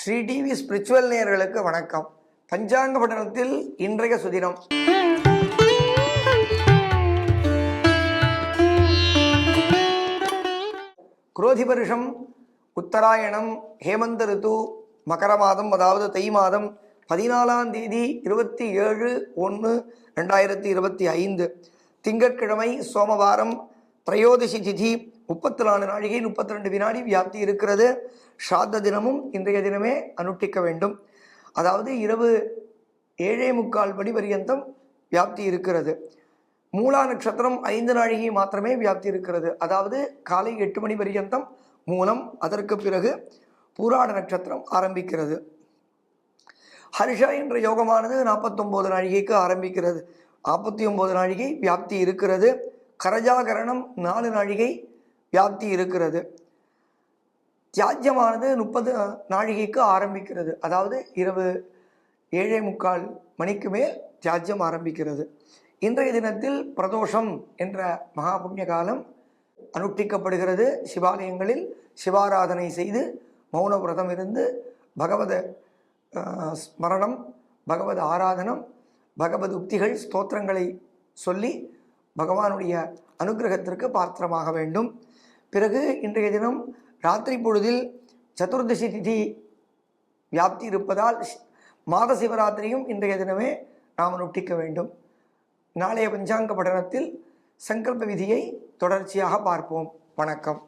Sri TV spiritual நேயர்களுக்கு வணக்கம். பஞ்சாங்க பட்டணத்தில் இன்றைய சுதினம் குரோதி வருஷம் உத்தராயணம் ஹேமந்த ரிது மகர மாதம், அதாவது தை மாதம் 14ஆம் தேதி 27/1/2025 திங்கட்கிழமை சோமவாரம், திரையோதசி திதி, 34 நாழிகை 32 வினாடி வியாப்தி இருக்கிறது. ஸ்ராத்த தினமும் இன்றைய தினமே அனுஷ்டிக்க வேண்டும். அதாவது இரவு 7:45 மணி பரியந்தம் வியாப்தி இருக்கிறது. மூலா நட்சத்திரம் 5 நாழிகை மாத்திரமே வியாப்தி இருக்கிறது. அதாவது காலை 8 மணி பரியந்தம் மூலம், அதற்கு பிறகு பூராட நட்சத்திரம் ஆரம்பிக்கிறது. ஹர்ஷ என்ற யோகமானது 49 நாழிகைக்கு ஆரம்பிக்கிறது. 49 நாழிகை வியாப்தி இருக்கிறது. கரஜாகரணம் 4 நாழிகை வியாப்தி இருக்கிறது. தியாஜ்யமானது 30 நாழிகைக்கு ஆரம்பிக்கிறது. அதாவது இரவு 7:45 மணிக்கு மேல் தியாஜ்யம் ஆரம்பிக்கிறது. இன்றைய தினத்தில் பிரதோஷம் என்ற மகா புண்ணிய காலம் அனுஷ்டிக்கப்படுகிறது. சிவாலயங்களில் சிவாராதனை செய்து மௌன விரதம் இருந்து பகவத ஸ்மரணம், பகவத் ஆராதனம், பகவத் உக்திகள், ஸ்தோத்திரங்களை சொல்லி பகவானுடைய அனுகிரகத்திற்கு பாத்திரமாக வேண்டும். பிறகு இன்றைய தினம் ராத்திரி பொழுதில் சதுர்தசி திதி வியாப்தி இருப்பதால் மாத சிவராத்திரியும் இன்றைய தினமே நாம் அனுஷ்டிக்க வேண்டும். நாளைய பஞ்சாங்க பட்டணத்தில் சங்கல்ப விதியை தொடர்ச்சியாக பார்ப்போம். வணக்கம்.